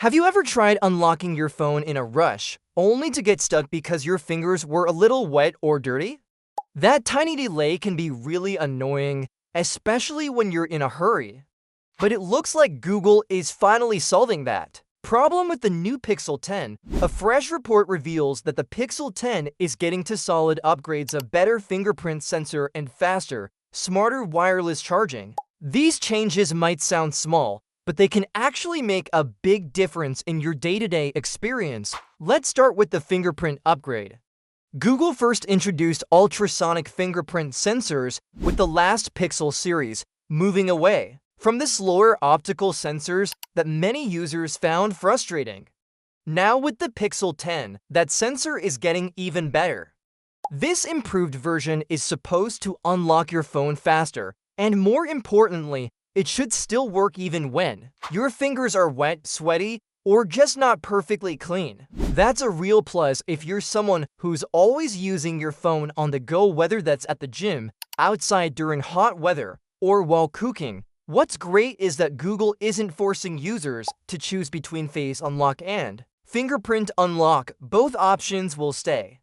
Have you ever tried unlocking your phone in a rush, only to get stuck because your fingers were a little wet or dirty? That tiny delay can be really annoying, especially when you're in a hurry. But it looks like Google is finally solving that problem with the new Pixel 10. A fresh report reveals that the Pixel 10 is getting to solid upgrades of better fingerprint sensor and faster, smarter wireless charging. These changes might sound small, but they can actually make a big difference in your day-to-day experience. Let's start with the fingerprint upgrade. Google first introduced ultrasonic fingerprint sensors with the last Pixel series, moving away from the slower optical sensors that many users found frustrating. Now with the Pixel 10, that sensor is getting even better. This improved version is supposed to unlock your phone faster, and more importantly, it should still work even when your fingers are wet, sweaty, or just not perfectly clean. That's a real plus if you're someone who's always using your phone on the go, whether that's at the gym, outside during hot weather, or while cooking. What's great is that Google isn't forcing users to choose between Face Unlock and Fingerprint Unlock. Both options will stay.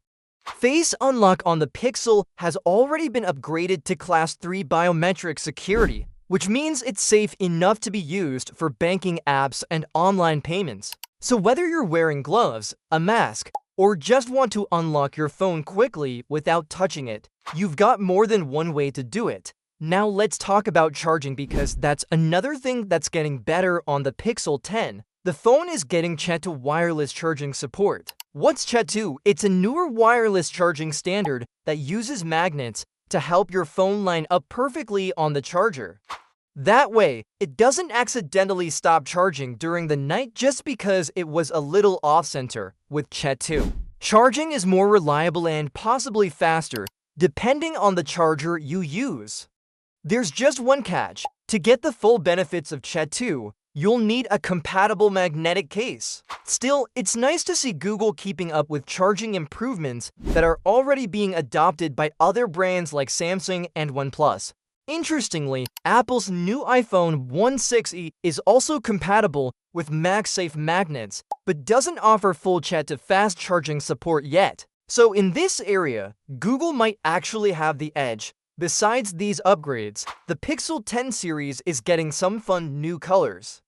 Face Unlock on the Pixel has already been upgraded to Class 3 biometric security, which means it's safe enough to be used for banking apps and online payments. So whether you're wearing gloves, a mask, or just want to unlock your phone quickly without touching it, you've got more than one way to do it. Now let's talk about charging, because that's another thing that's getting better on the Pixel 10. The phone is getting Qi 2 wireless charging support. What's Qi 2? It's a newer wireless charging standard that uses magnets to help your phone line up perfectly on the charger. That way, it doesn't accidentally stop charging during the night just because it was a little off-center. With Qi 2, charging is more reliable and possibly faster, depending on the charger you use. There's just one catch. To get the full benefits of Qi 2, you'll need a compatible magnetic case. Still, it's nice to see Google keeping up with charging improvements that are already being adopted by other brands like Samsung and OnePlus. Interestingly, Apple's new iPhone 16e is also compatible with MagSafe magnets, but doesn't offer full Qi 2 fast charging support yet. So in this area, Google might actually have the edge. Besides these upgrades, the Pixel 10 series is getting some fun new colors.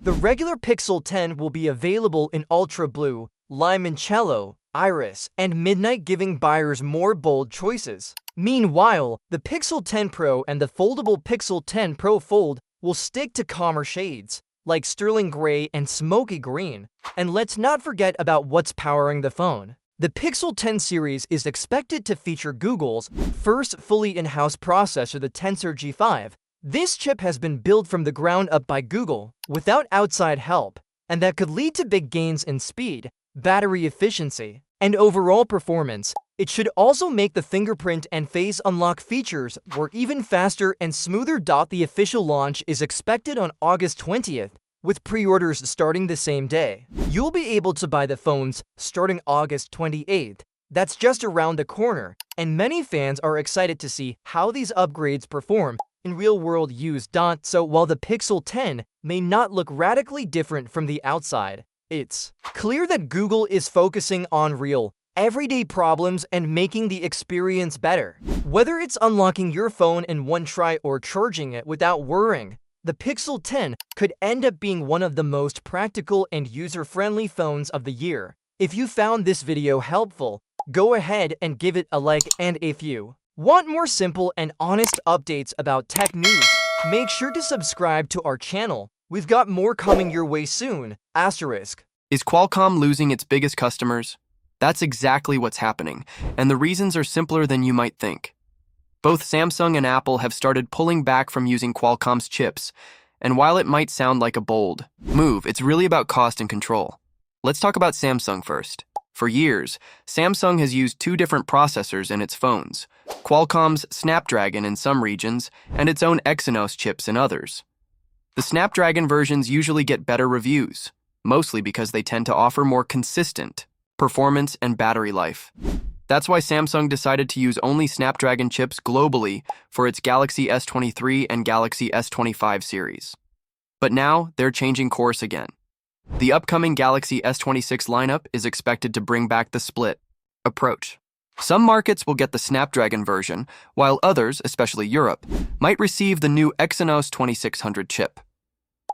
The regular Pixel 10 will be available in Ultra Blue, Limoncello, Iris, and Midnight, giving buyers more bold choices. Meanwhile, the Pixel 10 Pro and the foldable Pixel 10 Pro Fold will stick to calmer shades, like sterling gray and smoky green. And let's not forget about what's powering the phone. The Pixel 10 series is expected to feature Google's first fully in-house processor, the Tensor G5. This chip has been built from the ground up by Google, without outside help, and that could lead to big gains in speed, battery efficiency, and overall performance. It should also make the fingerprint and face unlock features work even faster and smoother. The official launch is expected on August 20th. With pre-orders starting the same day. You'll be able to buy the phones starting August 28th. That's just around the corner, and many fans are excited to see how these upgrades perform in real-world use. So while the Pixel 10 may not look radically different from the outside, it's clear that Google is focusing on real, everyday problems and making the experience better. Whether it's unlocking your phone in one try or charging it without worrying, the Pixel 10 could end up being one of the most practical and user-friendly phones of the year. If you found this video helpful, go ahead and give it a like, and if you want more simple and honest updates about tech news, make sure to subscribe to our channel. We've got more coming your way soon. Asterisk. Is Qualcomm losing its biggest customers? That's exactly what's happening, and the reasons are simpler than you might think. Both Samsung and Apple have started pulling back from using Qualcomm's chips, and while it might sound like a bold move, it's really about cost and control. Let's talk about Samsung first. For years, Samsung has used two different processors in its phones, Qualcomm's Snapdragon in some regions, and its own Exynos chips in others. The Snapdragon versions usually get better reviews, mostly because they tend to offer more consistent performance and battery life. That's why Samsung decided to use only Snapdragon chips globally for its Galaxy S23 and Galaxy S25 series. But now, they're changing course again. The upcoming Galaxy S26 lineup is expected to bring back the split approach. Some markets will get the Snapdragon version, while others, especially Europe, might receive the new Exynos 2600 chip.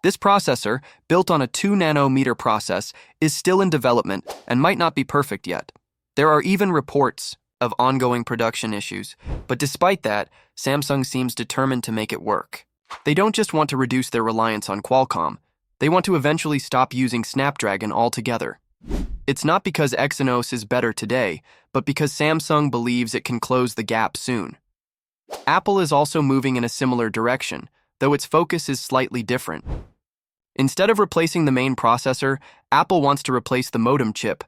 This processor, built on a 2-nanometer process, is still in development and might not be perfect yet. There are even reports of ongoing production issues, but despite that, Samsung seems determined to make it work. They don't just want to reduce their reliance on Qualcomm, they want to eventually stop using Snapdragon altogether. It's not because Exynos is better today, but because Samsung believes it can close the gap soon. Apple is also moving in a similar direction, though its focus is slightly different. Instead of replacing the main processor, Apple wants to replace the modem chip,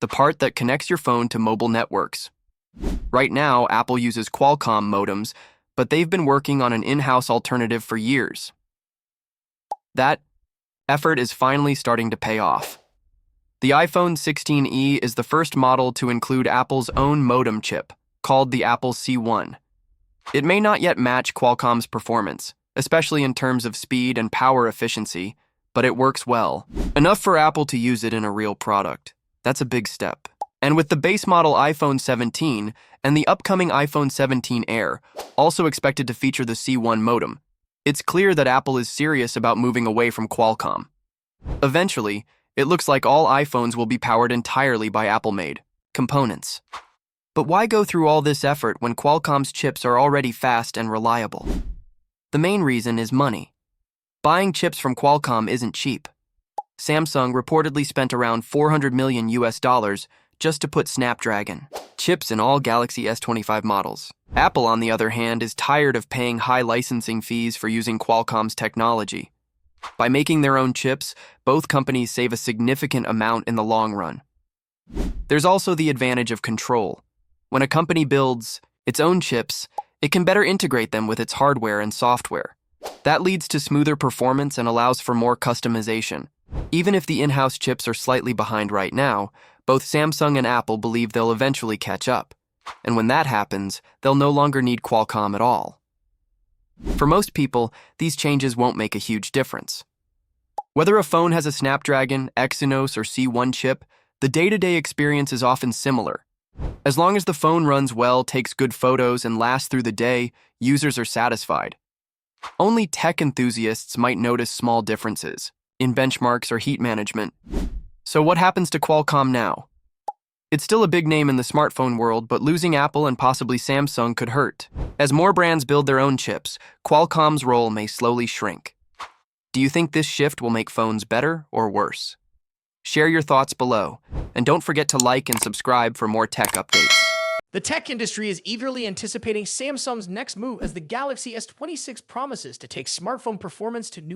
the part that connects your phone to mobile networks. Right now, Apple uses Qualcomm modems, but they've been working on an in-house alternative for years. That effort is finally starting to pay off. The iPhone 16e is the first model to include Apple's own modem chip, called the Apple C1. It may not yet match Qualcomm's performance, especially in terms of speed and power efficiency, but it works well. Enough for Apple to use it in a real product. That's a big step. And with the base model iPhone 17 and the upcoming iPhone 17 Air, also expected to feature the C1 modem, it's clear that Apple is serious about moving away from Qualcomm. Eventually, it looks like all iPhones will be powered entirely by Apple-made components. But why go through all this effort when Qualcomm's chips are already fast and reliable? The main reason is money. Buying chips from Qualcomm isn't cheap. Samsung reportedly spent around $400 million just to put Snapdragon chips in all Galaxy S25 models. Apple, on the other hand, is tired of paying high licensing fees for using Qualcomm's technology. By making their own chips, both companies save a significant amount in the long run. There's also the advantage of control. When a company builds its own chips, it can better integrate them with its hardware and software. That leads to smoother performance and allows for more customization. Even if the in-house chips are slightly behind right now, both Samsung and Apple believe they'll eventually catch up. And when that happens, they'll no longer need Qualcomm at all. For most people, these changes won't make a huge difference. Whether a phone has a Snapdragon, Exynos, or C1 chip, the day-to-day experience is often similar. As long as the phone runs well, takes good photos, and lasts through the day, users are satisfied. Only tech enthusiasts might notice small differences in benchmarks or heat management. So what happens to Qualcomm now? It's still a big name in the smartphone world, but losing Apple and possibly Samsung could hurt. As more brands build their own chips, Qualcomm's role may slowly shrink. Do you think this shift will make phones better or worse? Share your thoughts below, and don't forget to like and subscribe for more tech updates. The tech industry is eagerly anticipating Samsung's next move as the Galaxy S26 promises to take smartphone performance to new